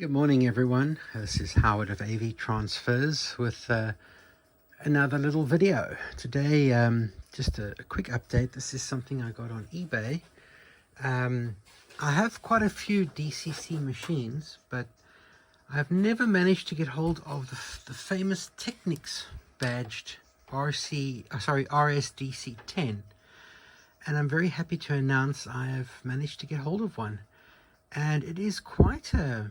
Good morning everyone, this is Howard of Avtransfers with another little video. Today just a quick update. This is something I got on eBay. I have quite a few DCC machines, but I've never managed to get hold of the famous Technics badged RS-DC10, and I'm very happy to announce I have managed to get hold of one, and it is quite a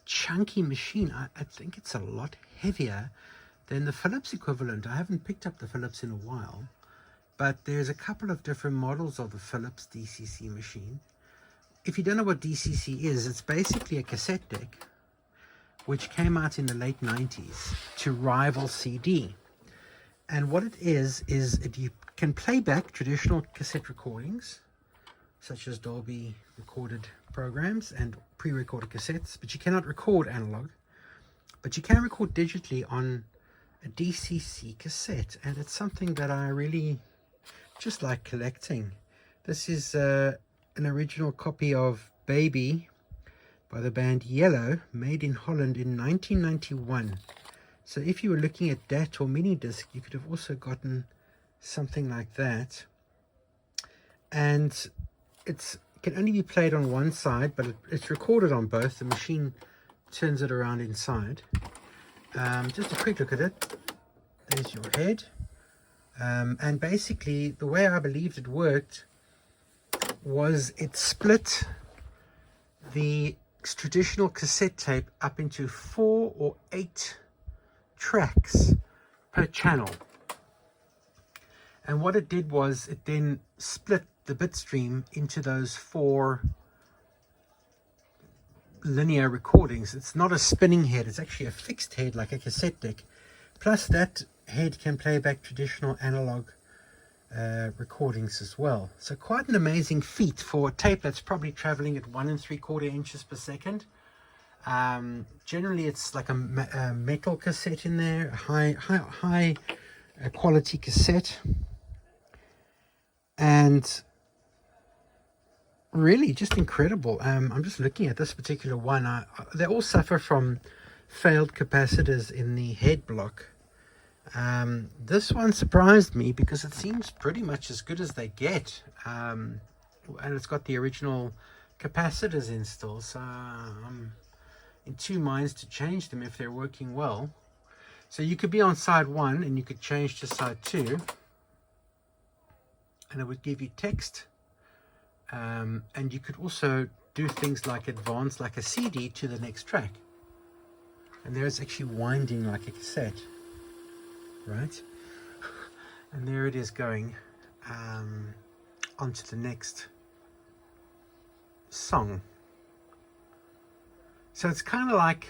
chunky machine. I think it's a lot heavier than the Philips equivalent. I haven't picked up the Philips in a while, but there's a couple of different models of the Philips DCC machine. If you don't know what DCC is, it's basically a cassette deck which came out in the late 90s to rival CD. And what it is you can play back traditional cassette recordings such as Dolby recorded programs and pre-recorded cassettes, but you cannot record analog, but you can record digitally on a DCC cassette, and it's something that I really just like collecting. This is an original copy of Baby by the band Yellow, made in Holland in 1991. So if you were looking at that or mini disc, you could have also gotten something like that. And it can only be played on one side, but it's recorded on both. The machine turns it around inside. Just a quick look at it. There's your head. And basically, the way I believed it worked was it split the traditional cassette tape up into 4 or 8 tracks per channel. And what it did was it then split the bit stream into those 4 linear recordings. It's not a spinning head, it's actually a fixed head like a cassette deck. Plus that head can play back traditional analog recordings as well. So quite an amazing feat for a tape that's probably traveling at 1 3/4 inches per second. Generally it's like a metal cassette in there, a high quality cassette. And really just incredible. I'm just looking at this particular one. They all suffer from failed capacitors in the head block. This one surprised me because it seems pretty much as good as they get, and it's got the original capacitors installed, so I'm in two minds to change them if they're working well. So you could be on side 1 and you could change to side 2, and it would give you text. And you could also do things like advance like a CD to the next track, and there's actually winding like a cassette, right? And there it is going onto the next song. So it's kind of like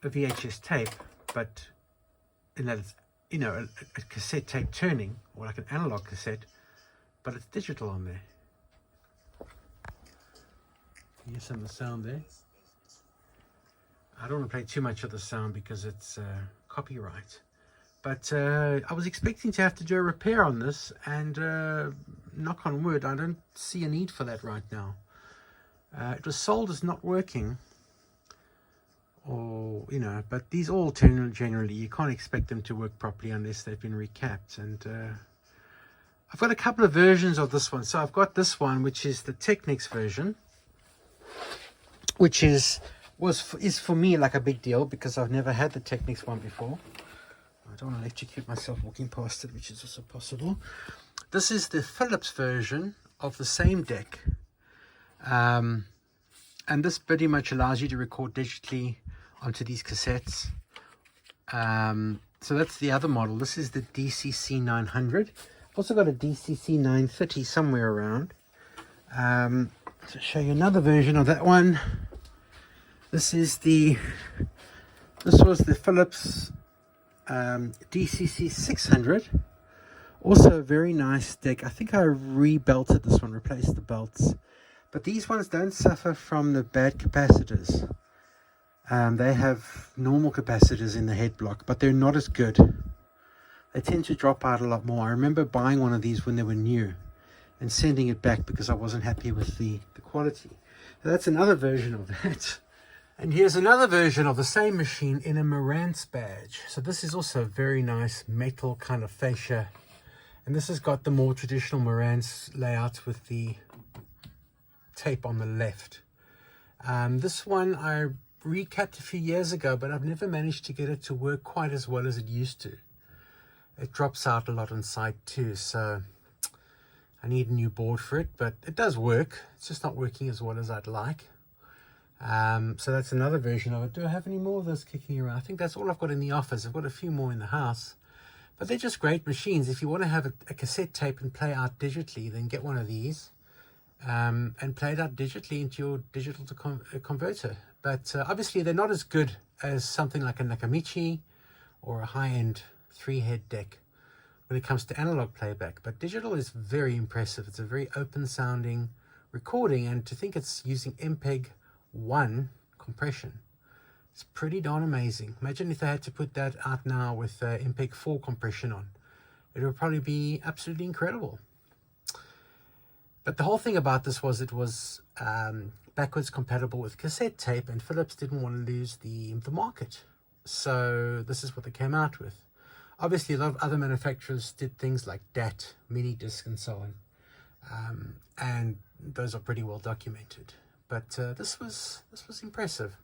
a VHS tape, but in that it's, you know, a cassette tape turning, or like an analog cassette, but it's digital on there. You hear some of the sound there. I don't want to play too much of the sound because it's copyright. But I was expecting to have to do a repair on this, and knock on wood, I don't see a need for that right now. It was sold as not working, or you know, but these all generally you can't expect them to work properly unless they've been recapped. And I've got a couple of versions of this one. So I've got this one, which is the Technics version, which is for me like a big deal because I've never had the Technics one before. I don't want to electrocute myself walking past it, which is also possible. This is the Philips version of the same deck, and this pretty much allows you to record digitally onto these cassettes. So that's the other model. This is the DCC 900. I've also got a DCC 930 somewhere around. To show you another version of that one. This was the Philips DCC 600. Also a very nice deck. I think I rebelted this one, replaced the belts. But these ones don't suffer from the bad capacitors. They have normal capacitors in the head block, but they're not as good. They tend to drop out a lot more. I remember buying one of these when they were new and sending it back because I wasn't happy with the quality. That's another version of that. And here's another version of the same machine in a Marantz badge. So this is also a very nice metal kind of fascia. And this has got the more traditional Marantz layout with the tape on the left. This one I recapped a few years ago, but I've never managed to get it to work quite as well as it used to. It drops out a lot on site too, so I need a new board for it, but it does work. It's just not working as well as I'd like. So that's another version of it. Do I have any more of those kicking around? I think that's all I've got in the office. I've got a few more in the house, but they're just great machines. If you want to have a cassette tape and play out digitally, then get one of these and play it out digitally into your digital to converter. But obviously they're not as good as something like a Nakamichi or a high-end 3-head deck when it comes to analog playback. But digital is very impressive. It's a very open sounding recording, and to think it's using MPEG-1 compression, it's pretty darn amazing. Imagine if they had to put that out now with MPEG-4 compression on. It would probably be absolutely incredible. But the whole thing about this was it was backwards compatible with cassette tape, and Philips didn't want to lose the market. So this is what they came out with. Obviously, a lot of other manufacturers did things like DAT, mini disc, and so on, and those are pretty well documented. But this was impressive.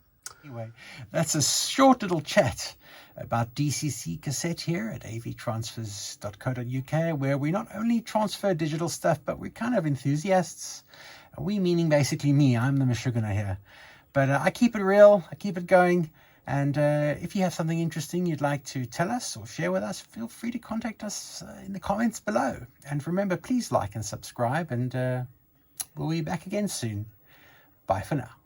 Anyway, that's a short little chat about DCC cassette here at avtransfers.co.uk, where we not only transfer digital stuff, but we're kind of enthusiasts. We meaning basically me. I'm the Mashugana here. But I keep it real. I keep it going. And if you have something interesting you'd like to tell us or share with us, feel free to contact us in the comments below. And remember, please like and subscribe, and we'll be back again soon. Bye for now.